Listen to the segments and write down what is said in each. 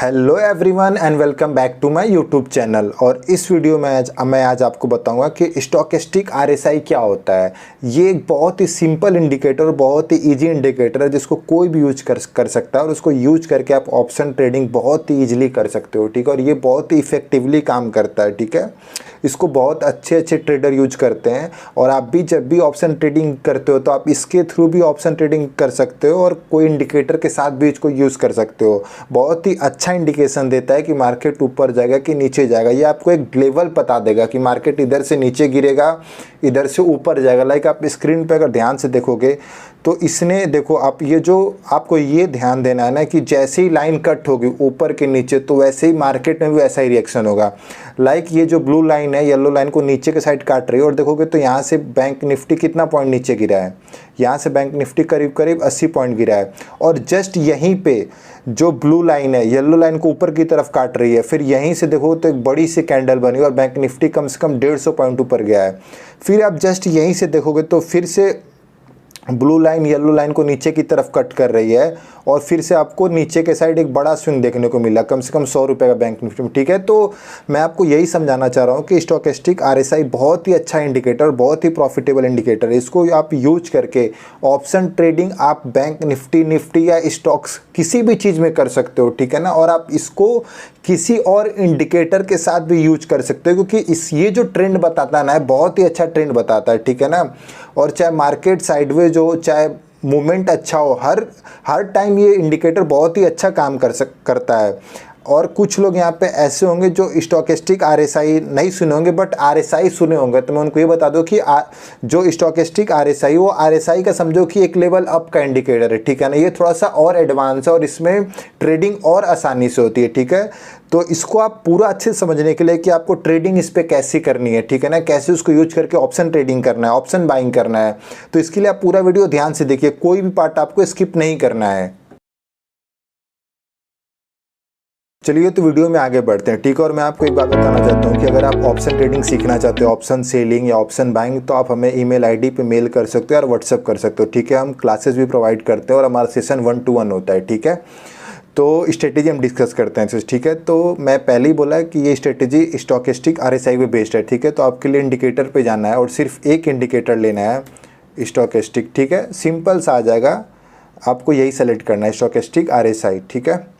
Hello everyone and welcome back to my YouTube channel. और इस video में मैं आज आपको बताऊंगा कि स्टोकेस्टिक आरएसआई क्या होता है। ये एक बहुत ही सिंपल इंडिकेटर, बहुत ही इजी इंडिकेटर है जिसको कोई भी यूज कर सकता है और उसको यूज करके आप ऑप्शन ट्रेडिंग बहुत ही ईजिली कर सकते हो। ठीक है, और ये बहुत ही इफेक्टिवली काम करता है। ठीक है, इसको बहुत अच्छे ट्रेडर यूज करते हैं और आप भी जब भी ऑप्शन ट्रेडिंग करते हो तो आप इसके थ्रू भी ऑप्शन ट्रेडिंग कर सकते हो और कोई इंडिकेटर के साथ भी इसको यूज़ कर सकते हो। बहुत ही अच्छा इंडिकेशन देता है कि मार्केट ऊपर जाएगा कि नीचे जाएगा। ये आपको एक लेवल बता देगा कि मार्केट इधर से नीचे गिरेगा, इधर से ऊपर जाएगा। लाइक आप स्क्रीन पे अगर ध्यान से देखोगे तो इसने देखो, आप ये जो आपको ये ध्यान देना है ना कि जैसे ही लाइन कट होगी ऊपर के नीचे तो वैसे ही मार्केट में भी वैसा ही रिएक्शन होगा। लाइक ये जो ब्लू लाइन है, येलो लाइन को नीचे के साइड काट रही है और देखोगे तो यहाँ से बैंक निफ्टी कितना पॉइंट नीचे गिरा है। यहाँ से बैंक निफ्टी करीब 80 पॉइंट गिरा है और जस्ट यहीं पे जो ब्लू लाइन है येलो लाइन को ऊपर की तरफ काट रही है। फिर यहीं से देखो तो एक बड़ी सी कैंडल बनी और बैंक निफ्टी कम से कम 150 पॉइंट ऊपर गया है। फिर आप जस्ट यहीं से देखोगे तो फिर से ब्लू लाइन येलो लाइन को नीचे की तरफ कट कर रही है और फिर से आपको नीचे के साइड एक बड़ा स्विंग देखने को मिला, कम से कम 100 रुपये का बैंक निफ्टी में। ठीक है, तो मैं आपको यही समझाना चाह रहा हूँ कि स्टोकेस्टिक आरएसआई बहुत ही अच्छा इंडिकेटर, बहुत ही प्रॉफिटेबल इंडिकेटर है। इसको आप यूज करके ऑप्शन ट्रेडिंग आप बैंक निफ्टी या स्टॉक्स किसी भी चीज़ में कर सकते हो। ठीक है ना, और आप इसको किसी और इंडिकेटर के साथ भी यूज कर सकते हो क्योंकि ये जो ट्रेंड बताता है ना, बहुत ही अच्छा ट्रेंड बताता है। ठीक है ना, और चाहे मार्केट साइडवेज हो, चाहे मूवमेंट अच्छा हो, हर टाइम ये इंडिकेटर बहुत ही अच्छा काम करता है। और कुछ लोग यहाँ पे ऐसे होंगे जो स्टोकेस्टिक आरएसआई नहीं सुने होंगे बट आरएसआई सुने होंगे, तो मैं उनको ये बता दूं कि जो स्टोकेस्टिक आरएसआई, वो आरएसआई का समझो कि एक लेवल अप का इंडिकेटर है। ठीक है ना, ये थोड़ा सा और एडवांस है और इसमें ट्रेडिंग और आसानी से होती है। ठीक है, तो इसको आप पूरा अच्छे से समझने के लिए कि आपको ट्रेडिंग इस पर कैसे करनी है, ठीक है ना, कैसे उसको यूज करके ऑप्शन ट्रेडिंग करना है, ऑप्शन बाइंग करना है, तो इसके लिए आप पूरा वीडियो ध्यान से देखिए, कोई भी पार्ट आपको स्किप नहीं करना है। चलिए तो वीडियो में आगे बढ़ते हैं। ठीक है, और मैं आपको एक बात बताना चाहता हूँ कि अगर आप ऑप्शन ट्रेडिंग सीखना चाहते हो, ऑप्शन सेलिंग या ऑप्शन बाइंग, तो आप हमें ईमेल आईडी पे मेल कर सकते हो और व्हाट्सअप कर सकते हो। ठीक है, हम क्लासेस भी प्रोवाइड करते हैं और हमारा सेशन 1-to-1 होता है। ठीक है, तो स्ट्रेटेजी हम डिस्कस करते हैं। ठीक है, तो मैं पहले ही बोला कि ये स्ट्रेटेजी स्टोकेस्टिक आरएसआई पे बेस्ड है। ठीक है, तो आपके लिए इंडिकेटर पे जाना है और सिर्फ एक इंडिकेटर लेना है स्टोकेस्टिक। ठीक है, सिंपल सा आ जाएगा, आपको यही सेलेक्ट करना है स्टोकेस्टिक आरएसआई। ठीक है,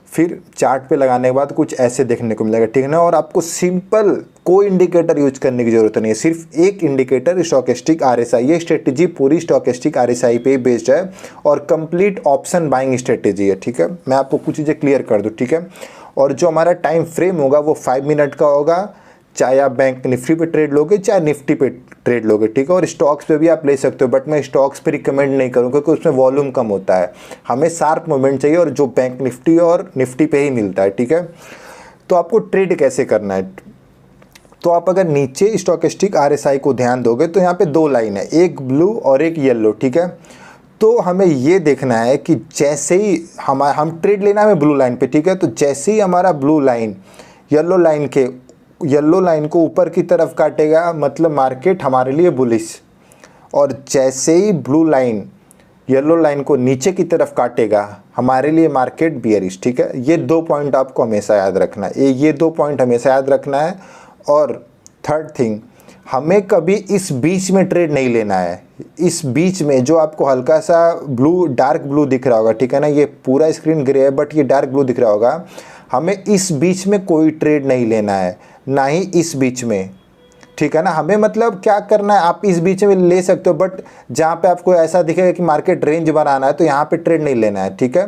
फिर चार्ट पे लगाने के बाद कुछ ऐसे देखने को मिलेगा। ठीक है ना, और आपको सिंपल कोई इंडिकेटर यूज करने की जरूरत नहीं है, सिर्फ एक इंडिकेटर स्टोकेस्टिक आरएसआई। ये स्ट्रेटेजी पूरी स्टोकेस्टिक आरएसआई पे बेस्ड है और कंप्लीट ऑप्शन बाइंग स्ट्रेटेजी है। ठीक है, मैं आपको कुछ चीज़ें क्लियर कर दूँ। ठीक है, और जो हमारा टाइम फ्रेम होगा वो 5 मिनट का होगा, चाहे आप बैंक निफ्टी पे ट्रेड लोगे चाहे निफ्टी पे ट्रेड लोगे। ठीक है, और स्टॉक्स पे भी आप ले सकते हो बट मैं स्टॉक्स पे रिकमेंड नहीं करूँगा क्योंकि उसमें वॉल्यूम कम होता है। हमें शार्प मूवमेंट चाहिए और जो बैंक निफ्टी और निफ्टी पे ही मिलता है। ठीक है, तो आपको ट्रेड कैसे करना है, तो आप अगर नीचे स्टोकेस्टिक आरएसआई को ध्यान दोगे तो यहाँ पे 2 लाइन है, एक ब्लू और एक येलो। ठीक है, तो हमें ये देखना है कि जैसे ही हम ट्रेड लेना है ब्लू लाइन पे। ठीक है, तो जैसे ही हमारा ब्लू लाइन येलो लाइन को ऊपर की तरफ काटेगा मतलब मार्केट हमारे लिए बुलिश, और जैसे ही ब्लू लाइन येलो लाइन को नीचे की तरफ काटेगा हमारे लिए मार्केट बियरिश। ठीक है, ये 2 पॉइंट आपको हमेशा याद रखना है, ये 2 पॉइंट हमेशा याद रखना है। और थर्ड थिंग, हमें कभी इस बीच में ट्रेड नहीं लेना है। इस बीच में जो आपको हल्का सा ब्लू, डार्क ब्लू दिख रहा होगा, ठीक है ना, ये पूरा स्क्रीन ग्रे है बट ये डार्क ब्लू दिख रहा होगा, हमें इस बीच में कोई ट्रेड नहीं लेना है, ना ही इस बीच में। ठीक है ना, हमें मतलब क्या करना है, आप इस बीच में ले सकते हो बट जहाँ पे आपको ऐसा दिखेगा कि मार्केट रेंज बनाना है तो यहाँ पे ट्रेड नहीं लेना है। ठीक है,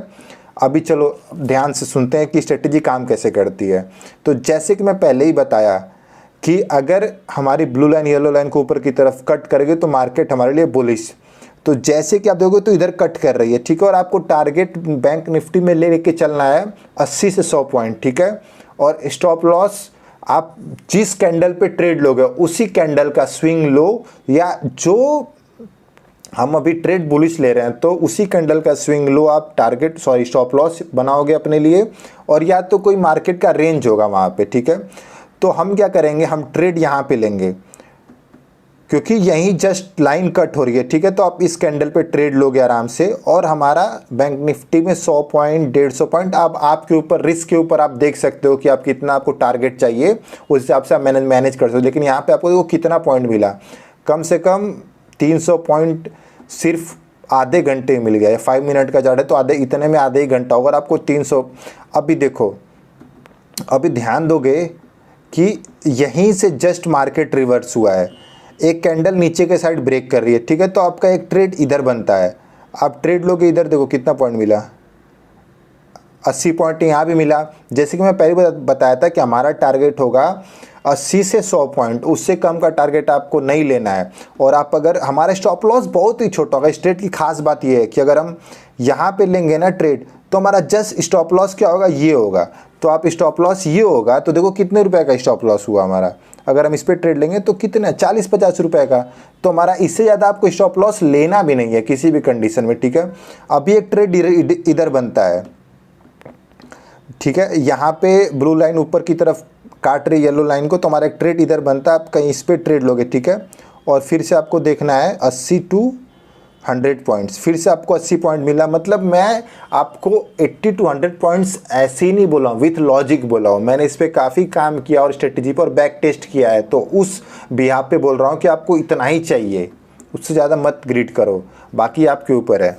अभी चलो ध्यान से सुनते हैं कि स्ट्रेटेजी काम कैसे करती है। तो जैसे कि मैं पहले ही बताया कि अगर हमारी ब्लू लाइन येलो लाइन को ऊपर की तरफ कट करेगी तो मार्केट हमारे लिए बुलिश, तो जैसे कि आप देखोगे तो इधर कट कर रही है। ठीक है, और आपको टारगेट बैंक निफ्टी में लेके चलना है 80 से 100 पॉइंट। ठीक है, और स्टॉप लॉस आप जिस कैंडल पे ट्रेड लोगे उसी कैंडल का स्विंग लो, या जो हम अभी ट्रेड बुलिश ले रहे हैं तो उसी कैंडल का स्विंग लो आप स्टॉप लॉस बनाओगे अपने लिए, और या तो कोई मार्केट का रेंज होगा वहाँ पे। ठीक है, तो हम क्या करेंगे, हम ट्रेड यहाँ पे लेंगे क्योंकि यहीं जस्ट लाइन कट हो रही है, ठीक है। तो आप इस कैंडल पे ट्रेड लोगे आराम से, और हमारा बैंक निफ्टी में 100 पॉइंट 150 पॉइंट, अब आपके ऊपर रिस्क के ऊपर आप देख सकते हो कि आप कितना आपको टारगेट चाहिए, उस हिसाब से आप मैनेज कर सकते हो। लेकिन यहाँ पे आपको देखो कितना पॉइंट मिला, कम से कम 300 पॉइंट सिर्फ आधे घंटे मिल गया। 5 मिनट का चार्ट है तो आधे, इतने में आधे ही घंटा होगा आपको 300। अभी देखो, अभी ध्यान दोगे कि यहीं से जस्ट मार्केट रिवर्स हुआ है, एक कैंडल नीचे के साइड ब्रेक कर रही है, ठीक है। तो आपका एक ट्रेड इधर बनता है, आप ट्रेड लोगे इधर, देखो कितना पॉइंट मिला, 80 पॉइंट यहाँ भी मिला। जैसे कि मैं पहले बताया था कि हमारा टारगेट होगा 80 से 100 पॉइंट, उससे कम का टारगेट आपको नहीं लेना है। और आप अगर, हमारा स्टॉप लॉस बहुत ही छोटा होगा। इस ट्रेड की खास बात यह है कि अगर हम यहाँ पे लेंगे ना ट्रेड, तो हमारा जस्ट स्टॉप लॉस क्या होगा, ये होगा। तो आप स्टॉप लॉस ये होगा, तो देखो कितने रुपए का स्टॉप लॉस हुआ हमारा। अगर हम इस पर ट्रेड लेंगे तो कितना, 40-50 रुपए का। तो हमारा इससे ज़्यादा आपको स्टॉप लॉस लेना भी नहीं है किसी भी कंडीशन में, ठीक है। अभी एक ट्रेड इधर बनता है, ठीक है। यहाँ पे ब्लू लाइन ऊपर की तरफ काट रही येलो लाइन को, तो हमारा एक ट्रेड इधर बनता है, आप कहीं इस पर ट्रेड लोगे, ठीक है। और फिर से आपको देखना है 80 to 100 पॉइंट्स, फिर से आपको 80 पॉइंट मिला। मतलब मैं आपको 80 to 100 पॉइंट्स ऐसे ही नहीं बोला हूँ, विथ लॉजिक बोला हूँ। मैंने इस पर काफ़ी काम किया और स्ट्रेटेजी पर बैक टेस्ट किया है, तो उस बिहाफ पे बोल रहा हूँ कि आपको इतना ही चाहिए, उससे ज़्यादा मत ग्रीड करो, बाकी आपके ऊपर है,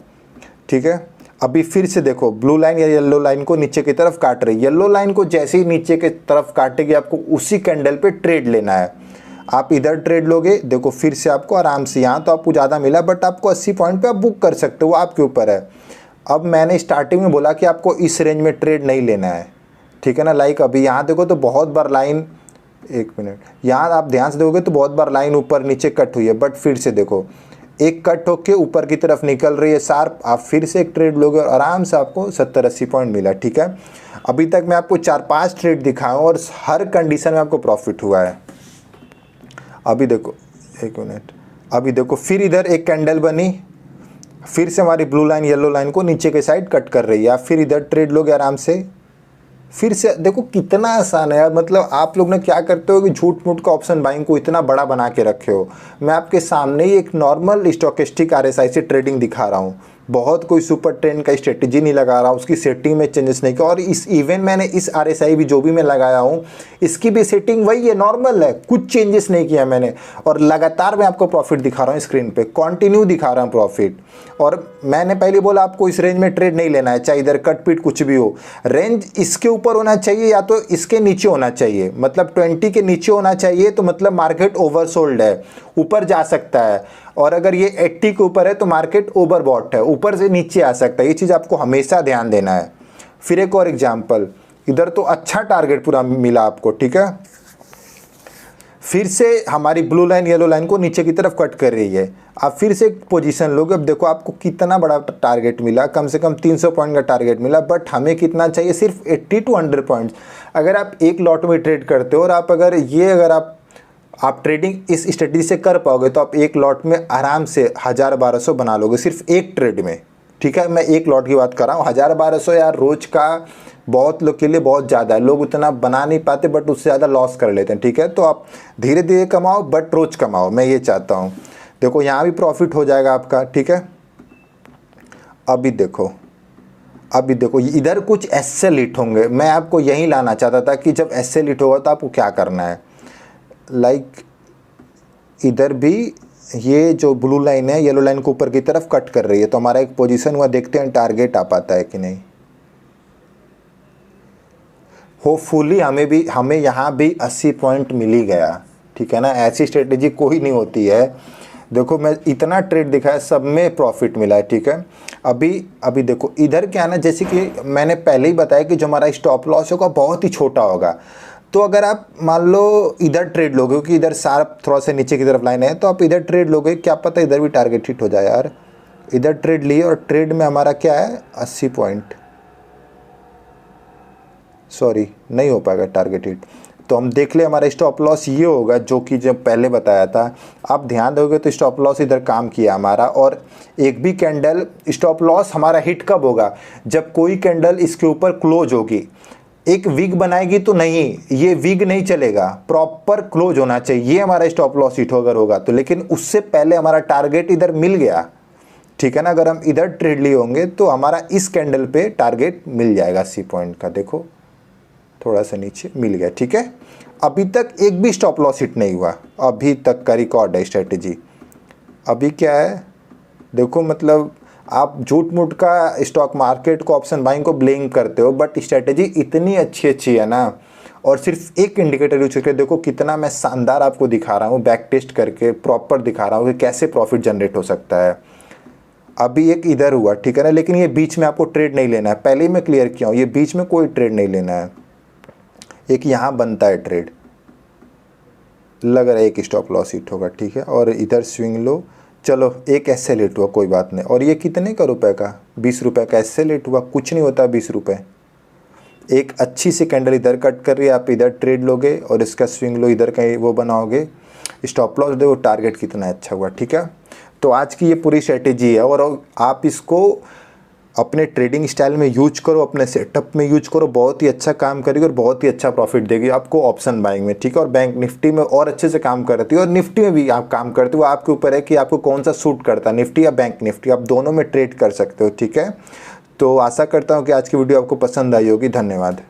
ठीक है। अभी फिर से देखो, ब्लू लाइन या येलो लाइन को नीचे की तरफ काट रही है। येलो लाइन को जैसे ही नीचे की तरफ काटेगी, आपको उसी कैंडल पे ट्रेड लेना है। आप इधर ट्रेड लोगे, देखो फिर से आपको आराम से, यहाँ तो आपको ज़्यादा मिला, बट आपको 80 पॉइंट पे आप बुक कर सकते हो, वो आपके ऊपर है। अब मैंने स्टार्टिंग में बोला कि आपको इस रेंज में ट्रेड नहीं लेना है, ठीक है ना। लाइक अभी यहाँ देखो तो बहुत बार लाइन, एक मिनट, यहाँ आप ध्यान से देखोगे तो बहुत बार लाइन ऊपर नीचे कट हुई है, बट फिर से देखो एक कट होके ऊपर की तरफ निकल रही है शार्प। आप फिर से एक ट्रेड लोगे और आराम से आपको 70-80 पॉइंट मिला, ठीक है। अभी तक मैं आपको 4-5 ट्रेड दिखाऊँ और हर कंडीशन में आपको प्रॉफिट हुआ है। अभी देखो, एक मिनट, अभी देखो फिर इधर एक कैंडल बनी, फिर से हमारी ब्लू लाइन येलो लाइन को नीचे के साइड कट कर रही है, आप फिर इधर ट्रेड लोगे आराम से। फिर से देखो कितना आसान है यार। मतलब आप लोग ने क्या करते हो कि झूठ मूठ का ऑप्शन बाइंग को इतना बड़ा बना के रखे हो। मैं आपके सामने ही एक नॉर्मल स्टोकेस्टिक आरएसआई से ट्रेडिंग दिखा रहा हूँ, बहुत कोई सुपर ट्रेंड का स्ट्रेटेजी नहीं लगा रहा, उसकी सेटिंग में चेंजेस नहीं किया। और इस इवन मैंने इस आरएसआई भी जो भी मैं लगाया हूँ, इसकी भी सेटिंग वही है, नॉर्मल है, कुछ चेंजेस नहीं किया मैंने। और लगातार मैं आपको प्रॉफिट दिखा रहा हूँ, स्क्रीन पे कंटिन्यू दिखा रहा हूँ प्रॉफिट। और मैंने पहले बोला आपको इस रेंज में ट्रेड नहीं लेना है, चाहे इधर कट पीट कुछ भी हो। रेंज इसके ऊपर होना चाहिए या तो इसके नीचे होना चाहिए, मतलब 20 के नीचे होना चाहिए, तो मतलब मार्केट ओवरसोल्ड है, ऊपर जा सकता है। और अगर ये 80 के ऊपर है तो मार्केट ओवरबॉट है, ऊपर से नीचे आ सकता है। ये चीज़ आपको हमेशा ध्यान देना है। फिर एक और एग्जांपल, इधर तो अच्छा टारगेट पूरा मिला आपको, ठीक है। फिर से हमारी ब्लू लाइन येलो लाइन को नीचे की तरफ कट कर रही है, आप फिर से एक पोजीशन लोगे। अब देखो आपको कितना बड़ा टारगेट मिला, कम से कम 300 पॉइंट का टारगेट मिला, बट हमें कितना चाहिए, सिर्फ 80 to 100 पॉइंट्स। अगर आप एक लॉट में ट्रेड करते हो और आप अगर ये अगर आप ट्रेडिंग इस स्ट्रेटजी से कर पाओगे, तो आप एक लॉट में आराम से 1000-1200 बना लोगे, सिर्फ एक ट्रेड में, ठीक है। मैं एक लॉट की बात कर रहा हूँ। 1000-1200 यार रोज का बहुत लोग के लिए बहुत ज़्यादा है, लोग उतना बना नहीं पाते, बट उससे ज़्यादा लॉस कर लेते हैं, ठीक है। तो आप धीरे धीरे कमाओ, बट रोज कमाओ, मैं ये चाहता हूँ। देखो यहाँ भी प्रॉफिट हो जाएगा आपका, ठीक है। अभी देखो इधर कुछ ऐसे लिट होंगे, मैं आपको यही लाना चाहता था कि जब ऐसे लिट होगा तो आपको क्या करना है। लाइक इधर भी ये जो ब्लू लाइन है येलो लाइन को ऊपर की तरफ कट कर रही है, तो हमारा एक पोजीशन हुआ, देखते हैं टारगेट आ पाता है कि नहीं। होपफुली हमें यहाँ भी 80 पॉइंट मिल ही गया, ठीक है ना। ऐसी स्ट्रेटेजी कोई नहीं होती है। देखो मैं इतना ट्रेड दिखाया, सब में प्रॉफिट मिला है, ठीक है। अभी देखो इधर क्या है ना, जैसे कि मैंने पहले ही बताया कि जो हमारा स्टॉप लॉस होगा बहुत ही छोटा होगा। तो अगर आप मान लो इधर ट्रेड लोगे, क्योंकि इधर शार्प थोड़ा सा नीचे की तरफ लाइन है, तो आप इधर ट्रेड लोगे, क्या पता इधर भी टारगेट हिट हो जाए यार। इधर ट्रेड लिए और ट्रेड में हमारा क्या है 80 पॉइंट, सॉरी नहीं हो पाएगा टारगेट हिट। तो हम देख ले हमारा स्टॉप लॉस ये होगा, जो कि जब पहले बताया था। आप ध्यान दोगे तो स्टॉप लॉस इधर काम किया हमारा। और एक भी कैंडल स्टॉप लॉस हमारा हिट कब होगा, जब कोई कैंडल इसके ऊपर क्लोज होगी। एक विग बनाएगी तो नहीं, ये विग नहीं चलेगा, प्रॉपर क्लोज होना चाहिए, ये हमारा स्टॉप लॉस हिट अगर होगा तो। लेकिन उससे पहले हमारा टारगेट इधर मिल गया, ठीक है ना। अगर हम इधर ट्रेड लिए होंगे तो हमारा इस कैंडल पे टारगेट मिल जाएगा 80 पॉइंट का, देखो थोड़ा सा नीचे मिल गया, ठीक है। अभी तक एक भी स्टॉप लॉस हिट नहीं हुआ, अभी तक का रिकॉर्ड है स्ट्रेटेजी। अभी क्या है देखो, मतलब आप झूठ मूठ का स्टॉक मार्केट को, ऑप्शन बाइंग को ब्लेम करते हो, बट स्ट्रेटेजी इतनी अच्छी है ना। और सिर्फ एक इंडिकेटर यूज करके देखो कितना मैं शानदार आपको दिखा रहा हूँ, बैक टेस्ट करके प्रॉपर दिखा रहा हूँ कि कैसे प्रॉफिट जनरेट हो सकता है। अभी एक इधर हुआ, ठीक है ना, लेकिन ये बीच में आपको ट्रेड नहीं लेना है, पहले ही मैं क्लियर किया हूँ, ये बीच में कोई ट्रेड नहीं लेना है। एक यहाँ बनता है ट्रेड, लग रहा है एक स्टॉप लॉस हिट होगा, ठीक है। और इधर स्विंग लो, चलो एक ऐसे लेट हुआ, कोई बात नहीं। और ये कितने का रुपए का, 20 रुपये का ऐसे लेट हुआ, कुछ नहीं होता 20 रुपये। एक अच्छी सी कैंडल इधर कट कर रही है, आप इधर ट्रेड लोगे और इसका स्विंग लो, इधर कहीं वो बनाओगे, स्टॉप लॉस देखो, टारगेट कितना अच्छा हुआ, ठीक है। तो आज की ये पूरी स्ट्रेटेजी है और आप इसको अपने ट्रेडिंग स्टाइल में यूज करो, अपने सेटअप में यूज करो, बहुत ही अच्छा काम करेगी और बहुत ही अच्छा प्रॉफिट देगी आपको ऑप्शन बाइंग में, ठीक है। और बैंक निफ्टी में और अच्छे से काम करती है और निफ्टी में भी आप काम करते हो, आपके ऊपर है कि आपको कौन सा सूट करता है, निफ्टी या बैंक निफ्टी, आप दोनों में ट्रेड कर सकते हो, ठीक है। तो आशा करता हूँ कि आज की वीडियो आपको पसंद आई होगी। धन्यवाद।